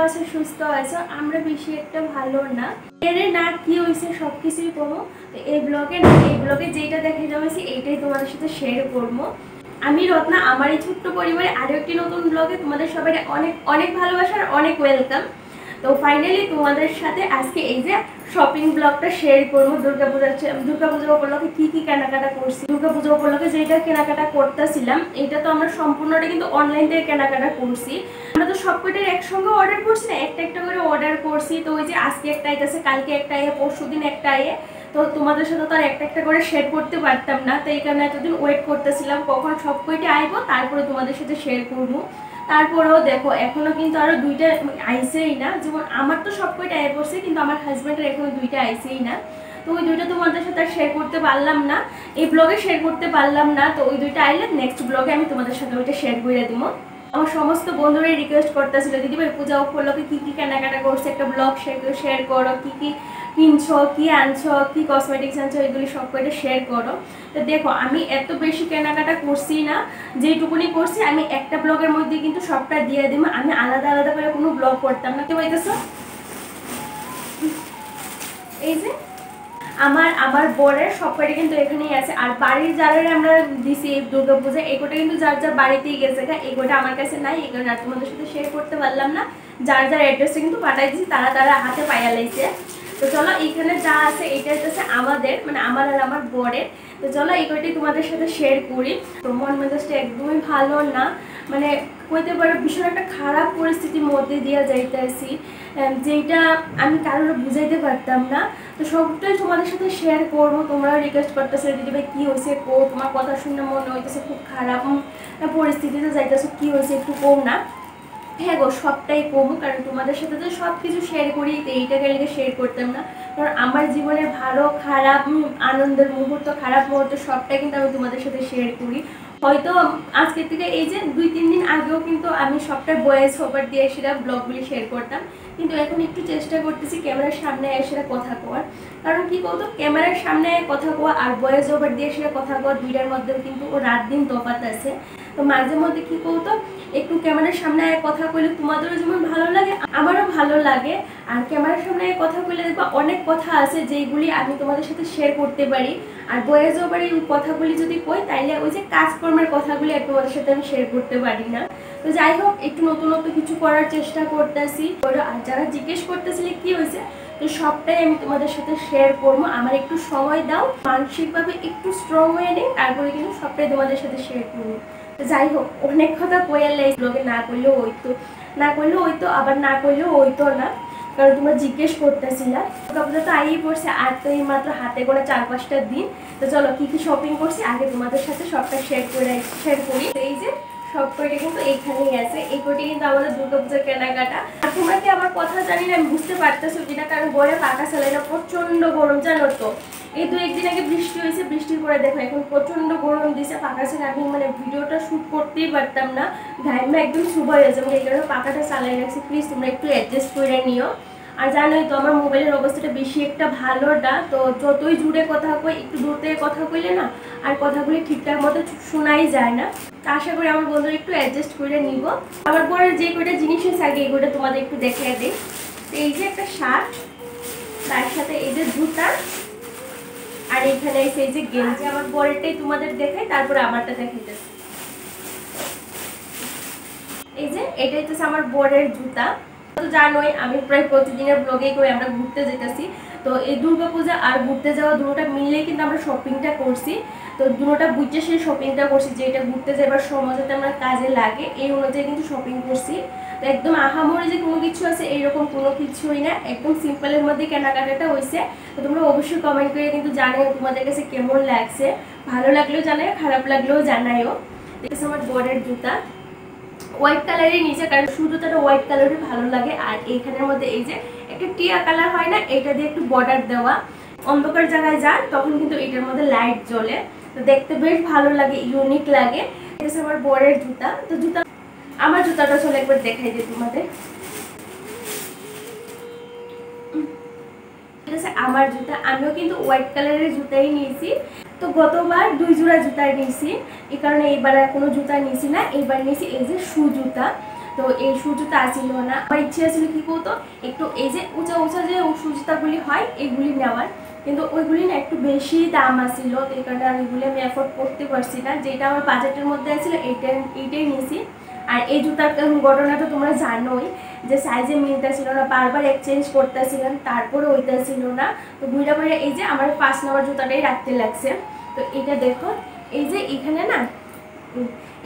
আছো সুস্থ আছো আমরা বেশি একটা ভালো না এর না কি হইছে সবকিছুই কমো তো এই ব্লগে যেটা দেখে যাবেছি এইটাই তোমাদের সাথে শেয়ার করব আমি রত্না আমার এই ছোট্ট পরিবারে আরো একটি নতুন ব্লগে তোমাদের সবাই অনেক অনেক ভালোবাসা আর অনেক ওয়েলকাম। তো ফাইনালি তোমাদের সাথে আজকে এই যে শপিং ব্লগটা শেয়ার করবো। দুর্গাপূজা উপলক্ষে কি কি কেনাকাটা করছি, দুর্গাপূজা উপলক্ষে যেটা কেনাকাটা করতেছিলাম এটা তো আমরা সম্পূর্ণটা কিন্তু অনলাইন থেকে কেনাকাটা করছি। আমরা তো সবকটার একসঙ্গে অর্ডার করছি না, একটা একটা করে অর্ডার করছি। তো ওই যে আজকে একটা আইতেছে, কালকে একটা আইয়ে, পরশু দিন একটা আইয়ে। তো তোমাদের সাথে তো আর একটা একটা করে শেয়ার করতে পারতাম না, তো এই কারণে এতদিন ওয়েট করতেছিলাম কখন সব কয়টা আইবো তারপরে তোমাদের সাথে শেয়ার করবো। তারপরেও দেখো এখনো কিন্তু আরো দুইটা আইসেই না, যেমন আমার তো সব কয়টা আয় পড়ছে কিন্তু আমার হাজব্যান্ডের এখনো দুইটা আইসেই না। তো ওই দুইটা তোমাদের সাথে শেয়ার করতে পারলাম না, এই ব্লগে শেয়ার করতে পারলাম না। তো ওই দুইটা আইলে নেক্সট ব্লগে আমি তোমাদের সাথে ওইটা শেয়ার করে দিব। আমার সমস্ত বন্ধুরাই রিকোয়েস্ট করতেছিল দিদিভাই পূজা উপলক্ষে কী কী কেনাকাটা করছে একটা ব্লগ শেয়ার করো, কী কী কিনছো, কী আনছো, কী কসমেটিক্স আনছো, এগুলি সব কয়টা শেয়ার করো। তো দেখো আমি এত বেশি কেনাকাটা করছি না, যেটুকুনি করছি আমি একটা ব্লগের মধ্যে কিন্তু সবটা দিয়ে দিব। আমি আলাদা আলাদা করে কোনো ব্লগ করতাম না। কি বলতেছো এই যে আমার বরের সবকটা কিন্তু এখানেই আছে, আর বাড়ির যারা আমরা দিছি এই দুর্গাপূজা এগুলো কিন্তু যার যার বাড়িতেই গেছে, এগুলো আমার কাছে নাই, এই কারণে তোমাদের সাথে শেয়ার করতে পারলাম না। যার যার অ্যাড্রেসটা কিন্তু পাঠাই দিয়েছি তারা তারা হাতে পাইয়া লাইছে। তো চলো এইখানে যা আছে এইটা হচ্ছে আমাদের মানে আমার আর আমার বরের। তো চলো এই কয়টি তোমাদের সাথে শেয়ার করি। তো মন মেজাজটা একদমই ভালো না, মানে কইতে পারো ভীষণ একটা খারাপ পরিস্থিতির মধ্যে দিয়ে যাইতেছি, যেটা আমি কারোর বুঝাইতে পারতাম না। তো সবটাই তোমাদের সাথে শেয়ার করবো। তোমরাও রিকোয়েস্ট করতেছো দিদিভাই কী হয়েছে কো, তোমার কথা শুনে মনে হইতেছে খুব খারাপ পরিস্থিতিতে যাইতেছো, কী হয়েছে একটু কম না। হ্যাঁ গো সবটাই কমু, কারণ তোমাদের সাথে তো সব কিছু শেয়ার করি, তো এইটাকে লিখে শেয়ার করতাম না। কারণ আমার জীবনের ভালো খারাপ আনন্দের মুহূর্ত খারাপ মুহূর্ত সবটাই কিন্তু আমি তোমাদের সাথে শেয়ার করি। হয়তো আজকের থেকে এই যে 2-3 দিন আগেও কিন্তু আমি সবটা ভয়েস ওভার দিয়ে সেটা ব্লগগুলি শেয়ার করতাম, কিন্তু এখন একটু চেষ্টা করতেছি ক্যামেরার সামনে এসে কথা কোয়ার। কারণ কি বলতো ক্যামেরার সামনে কথা কোয়া আর ভয়েস ওভার দিয়ে সেটা কথা কোয়া দুইটার মধ্যেও কিন্তু ও রাত দিন তফাৎ আছে। তো মাঝে মধ্যে কি বলতো একটু ক্যামেরার সামনে কথা কইলে তোমাদেরও যেমন ভালো লাগে আমারও ভালো লাগে, আর ক্যামেরার সামনে কথা কইলে দেখবা অনেক কথা আছে যেইগুলি আমি তোমাদের সাথে শেয়ার করতে পারি। আর ভয়েস ওভার এই কথাগুলি যদি কই তাইলে ওই যে কাজকর্মের কথাগুলি আর তোমাদের সাথে আমি শেয়ার করতে পারি না। তো যাই হোক একটু নতুন কিছু করার চেষ্টা করতেছি। আর যারা জিজ্ঞেস করতেছিলে কি হয়েছে, তো সবটাই আমি তোমাদের সাথে শেয়ার করবো। আমার একটু সময় দাও, মানসিকভাবে একটু স্ট্রং হয়ে নেই, তারপরে কিন্তু সবটাই তোমাদের সাথে শেয়ার করবো। তো যাই হোক অনেক কথা কইলে ব্লগে না করলেও হইতো আবার না করলেও হইতো না, কারণ তোমরা জিজ্ঞেস করতেছিলা। দুর্গাপূজা তো আইই পড়ছে আর তো এই মাত্র হাতে করে 4-5টা দিন। তো চলো কি কি শপিং করছি আগে তোমাদের সাথে সবটা শেয়ার করি। এই যে সব কয়টা কিন্তু এইখানেই আছে, এই কয়টি কিন্তু আমাদের দুর্গাপূজার কেনাকাটা। আর তোমরা কি আমার কথা জানি না আমি বুঝতে পারতেছো কিনা, কারণ ঘরে পাকা চালাই না, প্রচন্ড গরম জানো তো। এই 2-1 দিন আগে বৃষ্টি হয়েছে, বৃষ্টির পরে দেখো এখন প্রচন্ড গরম দিছে, পাকা চালে আমি মানে ভিডিওটা শ্যুট করতেই পারতাম না, ঘাইমা একদম শুভা হয়ে যাবে, এই কারণে পাকাটা চালাই রাখছি। প্লিজ তোমরা একটু অ্যাডজাস্ট করে নিও। আর জানোই তো আমার মোবাইলের অবস্থাটা বেশি একটা ভালো না, তো যতই জুড়ে কথা কই একটু দূর থেকে কথা কইলে না আর কথাগুলি ঠিকঠাক মতো শোনাই যায় না। তো আশা করি আমার বন্ধুরা একটু অ্যাডজাস্ট করে নিব। আমার পরে যে কয়টা জিনিস আছে আগে এগুলো তোমাদের একটু দেখিয়ে দিই। তো এই যে একটা শার্ট, তার সাথে এই যে জুতা, আর এইখানে এসে এই যে গেঞ্জি। আমার পরেরটাই তোমাদের দেখাই, তারপরে আমারটা দেখাইতেছি। এই যে এটাই হচ্ছে আমার বরের জুতা। তো জানোই আমি প্রায় প্রতিদিনের ব্লগেই করে আমরা ঘুরতে যেতেছি। তো এই দুর্গাপূজা আর ঘুরতে যাওয়া দুটোটা মিললেই কিন্তু আমরা শপিংটা করছি। তো দুটোটা বুঝে সেই শপিংটা করছি, যেটা ঘুরতে যাবার সময় যাতে আমরা কাজে লাগে এই অনুযায়ী কিন্তু শপিং করছি। তো একদম আহামরি যে কোনো কিছু আছে এইরকম কোনো কিছুই না, একদম সিম্পলের মধ্যে কেনাকাটাটা হয়েছে। তো তোমরা অবশ্যই কমেন্ট করে কিন্তু জানাও তোমাদের কাছে কেমন লাগছে, ভালো লাগলেও জানাও, খারাপ লাগলেও জানাও। দেখেছো আমার বরের জুতা হোয়াইট কালারের নিচে, কারণ জুতাটা হোয়াইট কালারের ভালো লাগে। আর এইখানের মধ্যে এই যে একটা টিয়া কালার হয় না, এটা দিয়ে একটু বর্ডার দেওয়া, অন্ধকার জায়গায় যান তখন কিন্তু এটার মধ্যে লাইট জ্বলে, তো দেখতে বেশ ভালো লাগে, ইউনিক লাগে। এটা হচ্ছে আমার বরের জুতা। তো আমার জুতাটা চলে একবার দেখাই দিই তোমাদের। আমার জুতা আমিও কিন্তু হোয়াইট কালারের জুতাই নিয়েছি। তো গতবার 2 জোড়া জুতা নিয়েছি, এই কারণে এইবার আর কোনো জুতা নিয়েছি না, এইবার নিয়েছি এই যে শু জুতা। তো এই সুজুতা আসিল না। আমার ইচ্ছে ছিল কি করতো একটু এই যে উঁচা উঁচা যে সুজুতাগুলি হয় এগুলি নেওয়ার, কিন্তু ওইগুলি না একটু বেশি দাম আসছিল, তো এই কারণে ওইগুলি আমি অ্যাফোর্ড করতে পারছি না। যেটা আমার বাজেটের মধ্যে আসছিল এইটাই নিয়েছি। আর এই জুতার ঘটনাটা তোমরা জানোই যে সাইজে মিলতেছিল না, বারবার এক্সচেঞ্জ করতেছিলাম, তারপরে ওইটা ছিল না। তো ঘুরে ঘুরে এই যে আমার 5 নম্বর জুতাটাই রাখতে লাগছে। তো এটা দেখো এই যে এখানে না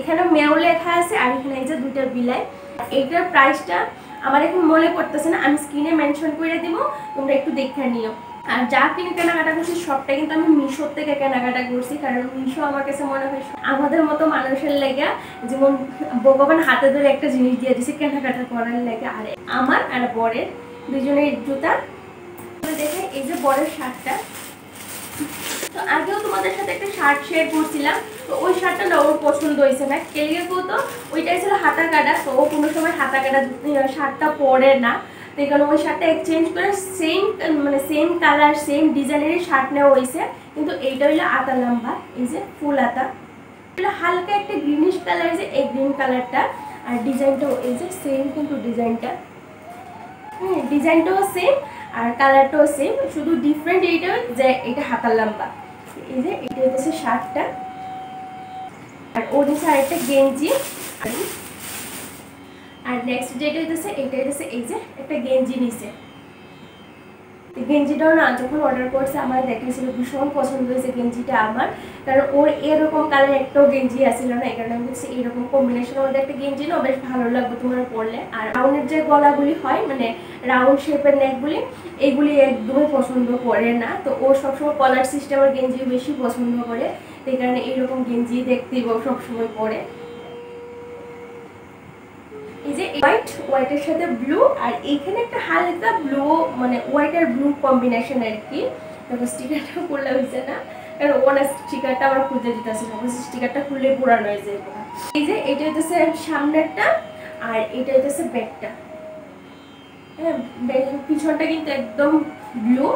এখানে মেও লেখা আছে আর এখানে এই যে দুইটা বিলাই। এইটার প্রাইসটা আমার এখন মনে পড়তেছে না, আমি স্ক্রিনে মেনশন করে দিব, তোমরা একটু দেখে নিও। আর যা কিনে কেনাকাটা করছি সবটা কিন্তু আমি মিশো থেকে কেনাকাটা করছি, কারণ মিশো আমার কাছে মনে হয় আমাদের মতো মানুষের লেগে যেমন ভগবান হাতে ধরে একটা জিনিস দিয়ে দিছে কেনাকাটা করার লেগে। আর আমার আর বরের দুজনের জুতা দেখে এই যে বরের শার্টটা, তো আগেও তোমাদের সাথে একটা শার্ট শেয়ার করছিলাম, তো ওই শার্টটা না ওর পছন্দ হয়েছে না, কেলিয়ে তো ওইটাই ছিল হাতা কাটা, তো ও কোনো সময় হাতা কাটা শার্টটা পরে না, তো এখানে ওই শার্টটা এক্সচেঞ্জ করে সেম কালার সেম ডিজাইনেরই শার্ট নেওয়া হয়েছে, কিন্তু এইটা হইলো আতা লম্বা, এই যে ফুল আতা, হালকা একটা গ্রিনিশ কালার, যে এই গ্রিন কালারটা, আর ডিজাইনটাও এই যে সেম, কিন্তু ডিজাইনটাও সেম আর কালারটাও সেম, শুধু ডিফারেন্ট এইটা যে এটা হাতার লম্বা। এই যে এটা হচ্ছে শার্টটা, আর ওর নিচে আরেকটা গেঞ্জি, আর নেক্সট যেটা হইতেছে এটা হইতেছে এই যে একটা গেঞ্জি নিচে। গেঞ্জিটাও না যখন অর্ডার করছে আমার দেখেছিল ভীষণ পছন্দ হয়েছে গেঞ্জিটা আমার, কারণ ওর এরকম কালার একটাও গেঞ্জি আসছিল না, এই কারণে আমি বলছি এইরকম কম্বিনেশনের মধ্যে একটা গেঞ্জি না বেশ ভালো লাগবে তোমার পরলে। আর রাউন্ডের যে গলাগুলি হয় মানে রাউন্ড শেপের নেকগুলি, এইগুলি একদমই পছন্দ করে না, তো ও সবসময় কলার সিস্টেমের গেঞ্জি বেশি পছন্দ করে, এই কারণে এইরকম গেঞ্জি দেখতেই ও সবসময় পরে। এই যে হোয়াইটের সাথে ব্লু, আর এইখানে একটা হালকা ব্লু মানে হোয়াইট আর ব্লু কম্বিনেশন আর কি। তারপর স্টিকারটা খুললে হয়েছে না, কারণ ওনার স্টিকারটা আমার খুঁজে দিতেছে না, স্টিকারটা খুললে পুরানো হয়ে যায়। এই যে এটা হইতেছে সামনেরটা আর এটা হইতেছে ব্যাকটা, হ্যাঁ পিছনটা কিন্তু একদম ব্লু,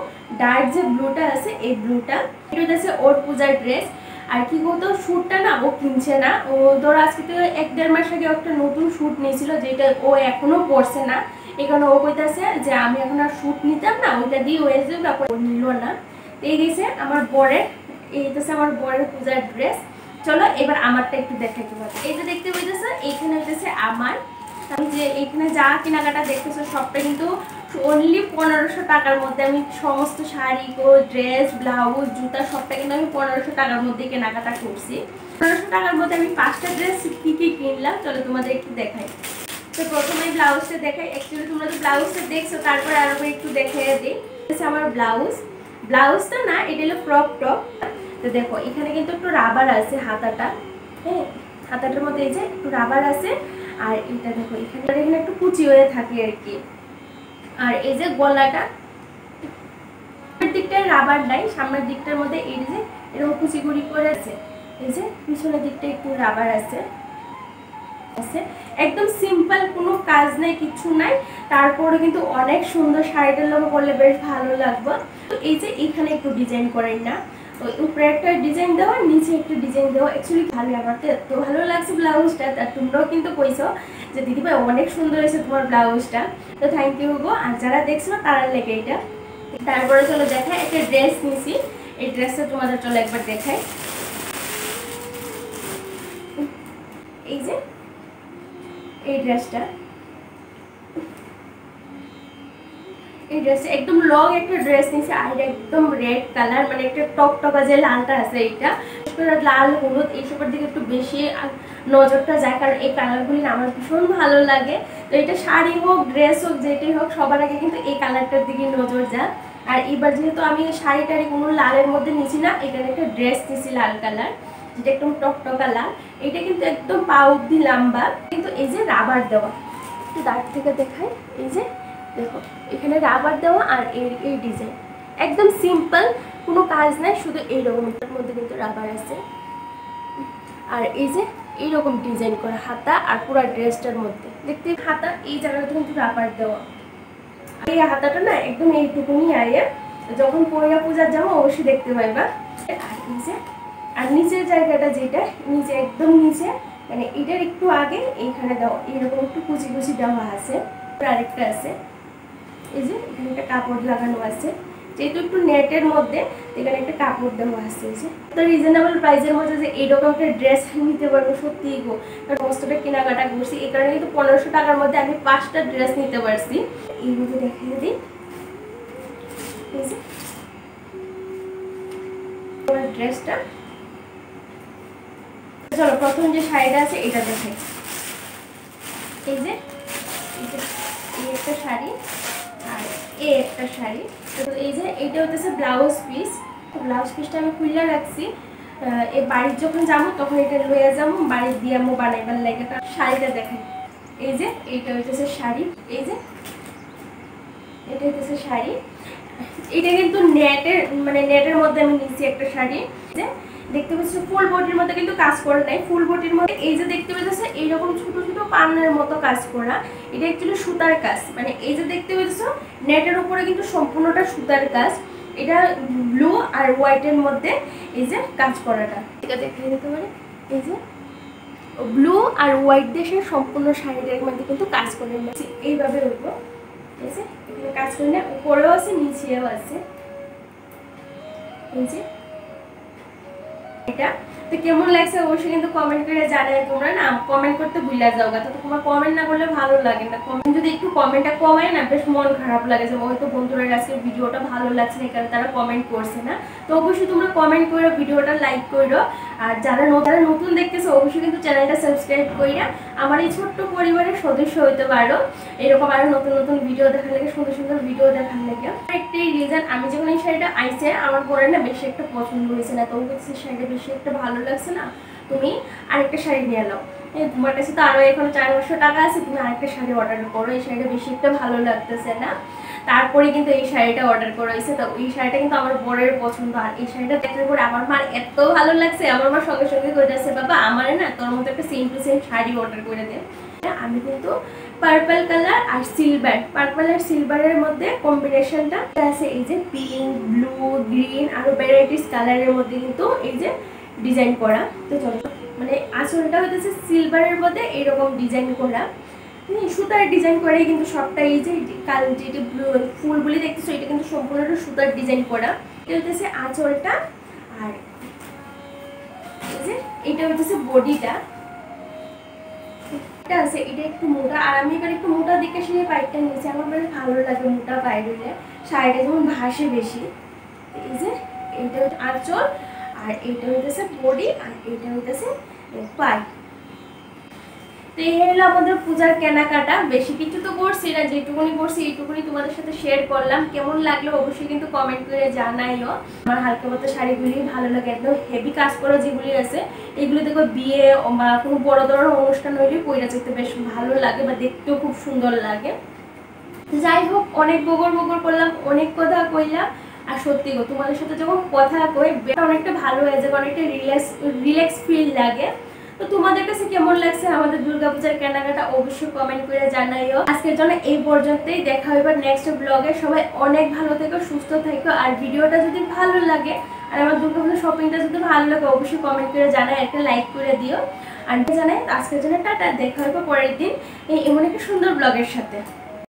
ডার্ক যে ব্লুটা আছে এই ব্লুটা। এটা হইতেছে ওর পূজার ড্রেস। আর কি বলতো শ্যুটটা না ও কিনছে না, ও ধরো আজকে তো 1-1.5 মাস আগে একটা নতুন শ্যুট নিয়েছিল যেটা ও এখনো পরছে না, এই কারণে ও কইতাছে যে আমি এখন আর শ্যুট নিতাম না, ওইটা দিয়ে হয়ে যাবে, ও নিল না। এই গেছে আমার বরের, এইটাছে আমার বরের পূজার ড্রেস। চলো এবার আমারটা একটু দেখে তোমাদের। এই যে দেখতে পাইতেছো এইখানে হইতেছে আমার, আমি যে এইখানে যা কেনাকাটা দেখতেছো সবটা কিন্তু অনলি 1500 টাকার মধ্যে আমি সমস্ত শাড়ি ড্রেস ব্লাউজ জুতা সবটা কিন্তু আমি 1500 টাকার মধ্যে কেনাকাটা করছি। 1500 টাকার মধ্যে আমি 5টা ড্রেস কি কিনলাম চলো তোমাদের একটু দেখাই। তো প্রথমে ব্লাউজটা দেখাই, অ্যাকচুয়ালি তোমরা তো ব্লাউজটা দেখছো, তারপরে আরো একটু দেখাই দিই। আমার ব্লাউজটা না এটা হলো ক্রপ টপ। তো দেখো এখানে কিন্তু একটু রাবার আছে হাতাটা, হ্যাঁ হাতাটার মধ্যে এই যে একটু রাবার আছে, আর এটা দেখো এখানে একটু কুচি হয়ে থাকে আর কি। আর এই যে গলাটা দিকটায় রাবার নাই, সামনের দিকটার মধ্যে এই যে এরকম কুচি কুচি করে আছে, এই যে পিছনের দিকটা একটু রাবার আছে, একদম সিম্পল, কোনো কাজ নাই কিছু নাই, তারপরে কিন্তু অনেক সুন্দর, শাড়িটার লোক পরলে বেশ ভালো লাগবে। তো এই যে এখানে একটু ডিজাইন করেন না, তো উপরে একটা ডিজাইন দেওয়া নিচে একটা ডিজাইন দেওয়া, অ্যাকচুয়ালি ভালো, আমার তো এত ভালো লাগছে ব্লাউজটা। আর তোমরাও কিন্তু কইছো যে দিদিভাই অনেক সুন্দর হয়েছে তোমার ব্লাউজটা, তো থ্যাংক ইউ গো। আর যারা দেখছো তারা লেগে এটা। তারপরে চলো দেখাই, একটা ড্রেস নিয়েছি, এই ড্রেসটা তোমাদের চলো একবার দেখাই। এই যে এই ড্রেসটা একদম লং একটা ড্রেস নিয়েছে, আর একদম রেড কালার, মানে একটা টকটকা যে লালটা আছে এইটা, লাল হলুদ এইসবের দিকে একটু বেশি নজরটা যায়, কারণ এই কালারগুলি আমার ভীষণ ভালো লাগে। তো এটা শাড়ি হোক ড্রেস হোক যেটাই হোক সবার আগে কিন্তু এই কালারটার দিকে নজর যায়। আর এবার যেহেতু আমি শাড়ি টাড়ি কোনো লালের মধ্যে নিছি না, এখানে একটা ড্রেস নিয়েছি লাল কালার, যেটা একদম টকটকা লাল, এটা কিন্তু একদম পা অব্দি লম্বা, কিন্তু এই যে রাবার দেওয়া, একটু দাঁড় থেকে দেখাই। এই যে দেখো এখানে রাবার দেওয়া, আর এই ডিজাইন একদম সিম্পল, কোনো কাজ নাই, শুধু এইরকমটার মধ্যে কিন্তু রাবার আছে। আর এই যে এইরকম ডিজাইন করা হাতা, আর পুরো ড্রেসটার মধ্যে দেখতে হাতা এই জায়গাটা কিন্তু রাবার দেওয়া। এই হাতাটা না একদম এইটুকুনি আয়ে, যখন পয়লা পূজার যাবো অবশ্যই দেখতে পাইবা। আর এই যে আর নিচের জায়গাটা যেটা নিচে একদম নিচে মানে এটার একটু আগে এইখানে দেওয়া এরকম একটু কুচি কুচি দেওয়া আছে। আরেকটা আছে এই যে এখানে একটা কাপড় লাগানো আছে, যেহেতু একটু নেটের মধ্যে এখানে একটা কাপড় দেওয়া আছে। যে তো রিজনেবল প্রাইসের মধ্যে যে এইরকম একটা ড্রেস নিতে পারবো সত্যিই গো, কারণ সমস্তটা কেনাকাটা করছি এই কারণে কিন্তু 1500 টাকার মধ্যে আমি 5টা ড্রেস নিতে পারছি। এই মধ্যে দেখিয়ে দিই এই যে ড্রেসটা। চলো প্রথম যে শাড়িটা আছে এটা দেখাই। এই যে এই একটা শাড়ি আর এই একটা শাড়ি। তো এই যে এইটা হচ্ছে ব্লাউজ পিস। তো ব্লাউজ পিসটা আমি খুলে রাখছি, এই বাড়ির যখন যাবো তখন এটা লইয়া যাবো বাড়ির দিয়ে আমি বানাইবার লাগে। শাড়িটা দেখাই। এই যে এইটা হচ্ছে শাড়ি, এই যে এটা হচ্ছে শাড়ি। এটা কিন্তু নেটের মানে নেটের মধ্যে আমি নিচ্ছি একটা শাড়ি। যে দেখতে পাচ্ছ ফুল বডির মধ্যে কিন্তু কাজ করে নাই, ফুল বডির মধ্যে এই যে দেখতে পাচ্ছ এইরকম ছোট ছোট পান্নার মতো কাজ করা। এটা অ্যাকচুয়ালি সুতার কাজ, মানে এই যে দেখতে পাচ্ছ নেটের উপরে কিন্তু সম্পূর্ণটা সুতার কাজ। এটা ব্লু আর হোয়াইটের মধ্যে এই যে কাজ করাটা এটা দেখিয়ে দিতে পারে। এই যে ব্লু আর হোয়াইট দেশের সম্পূর্ণ শাড়িটার মধ্যে কিন্তু কাজ করে নিয়েছি এইভাবে উঠবো। ঠিক আছে, এখানে কাজ করে না, উপরেও আছে নিচেও আছে। এই যে এটা তো কেমন লাগছে অবশ্যই কিন্তু কমেন্ট করে জানাই। তোমরা না কমেন্ট করতে ভুলে যাও গা, তো তোমরা কমেন্ট না করলে ভালো লাগে না। কমেন্ট যদি একটু কমেন্টটা কমায় না বেশ মন খারাপ লাগে যে হয়তো বন্ধুরা আজকে ভিডিওটা ভালো লাগছে না কারণ তারা কমেন্ট করছে না। তো অবশ্যই তোমরা কমেন্ট করো, ভিডিওটা লাইক করো, আর যারা নতুন দেখতেছো অবশ্যই কিন্তু চ্যানেলটা সাবস্ক্রাইব কইরা আমার এই ছোট্ট পরিবারের সদস্য হইতে পারো। এরকম আরো নতুন নতুন ভিডিও দেখার লাগে, সুন্দর সুন্দর ভিডিও দেখার লাগে। একটাই রিজন, আমি যখন এই শাড়িটা আইছে আমার পরে না বেশি একটা পছন্দ হয়েছে না, তো শাড়িটা বেশি একটা ভালো লাগছে না, তুমি আরেকটা শাড়ি নিয়ে নাও। তোমার কাছে তো আরো এখন 400 টাকা আছে, তুমি আরেকটা শাড়ি অর্ডার করো, এই শাড়িটা বেশি একটা ভালো লাগতেছে না। তারপরে কিন্তু এই শাড়িটা অর্ডার করা হয়েছে। তো এই শাড়িটা কিন্তু আমার বরের পছন্দ, আর এই শাড়িটা দেখার পরে আমার মার এত ভালো লাগছে, আমার মা সঙ্গে সঙ্গে করে যাচ্ছে বাবা আমার না তোর মতো একটা same to same sari order করে দে। আমি কিন্তু পার্পল কালার আর সিলভার, পার্পল আর সিলভারের মধ্যে কম্বিনেশনটা আছে। এই যে পিঙ্ক, ব্লু, গ্রিন আরো ভ্যারাইটিস কালারের মধ্যে কিন্তু এই যে ডিজাইন করা। তো চলো মানে আঁচলটা হইতেছে সিলভারের মধ্যে এরকম ডিজাইন করা, সুতার ডিজাইন করে কিন্তু সবটা। এই যে কাল যেটা ফুলগুলি দেখতেছো এটা কিন্তু সম্পূর্ণ সুতার ডিজাইন করা। এটা হইতেছে আঁচলটা, আর এই যে এটা হইতেছে বডিটা। এটা আছে এটা একটু মোটা, আর আমি এবার একটু মোটা দিকে সেই পাইপটা নিয়েছি, আমার বেশ ভালো লাগে মোটা পাইপ হইলে, শাড়িটা যেমন ভাসে বেশি। এই যে এইটা হচ্ছে আঁচল, আর এইটা হইতেছে বডি, আর এইটা হইতেছে পাইপ। তো এই হলো আমাদের পূজার কেনাকাটা। বেশি কিছু তো করছি না, যেটুকুনি করছি এইটুকুনি তোমাদের সাথে শেয়ার করলাম। কেমন লাগলো অবশ্যই কিন্তু কমেন্ট করে জানাইও। আমার হালকা মতো শাড়িগুলি ভালো লাগে, একদম হেভি কাজ করা যেগুলি আছে এগুলো দেখো বিয়ে বা কোনো বড় ধরনের অনুষ্ঠান হইলে পইরা যেতে বেশ ভালো লাগে বা দেখতেও খুব সুন্দর লাগে। যাই হোক, অনেক বগর করলাম, অনেক কথা কইলাম। আর সত্যি গো তোমাদের সাথে যখন কথা কই অনেকটা ভালো হয়ে যায়, অনেকটা রিল্যাক্স ফিল লাগে। তো তোমাদের কাছে কেমন লাগছে আমাদের দুর্গাপূজার কেনাকাটা অবশ্যই কমেন্ট করে জানাইও। আজকের জন্য এই পর্যন্তই, দেখা হবে নেক্সট ব্লগে। সবাই অনেক ভালো থেকো, সুস্থ থেকো, আর ভিডিওটা যদি ভালো লাগে আর আমার দুর্গাপূজার শপিংটা যদি ভালো লাগে অবশ্যই কমেন্ট করে জানাই, একটা লাইক করে দিও। আর জানাই আজকের জন্য টাটা, দেখা হবে পরের দিন এমন একটা সুন্দর ব্লগের সাথে।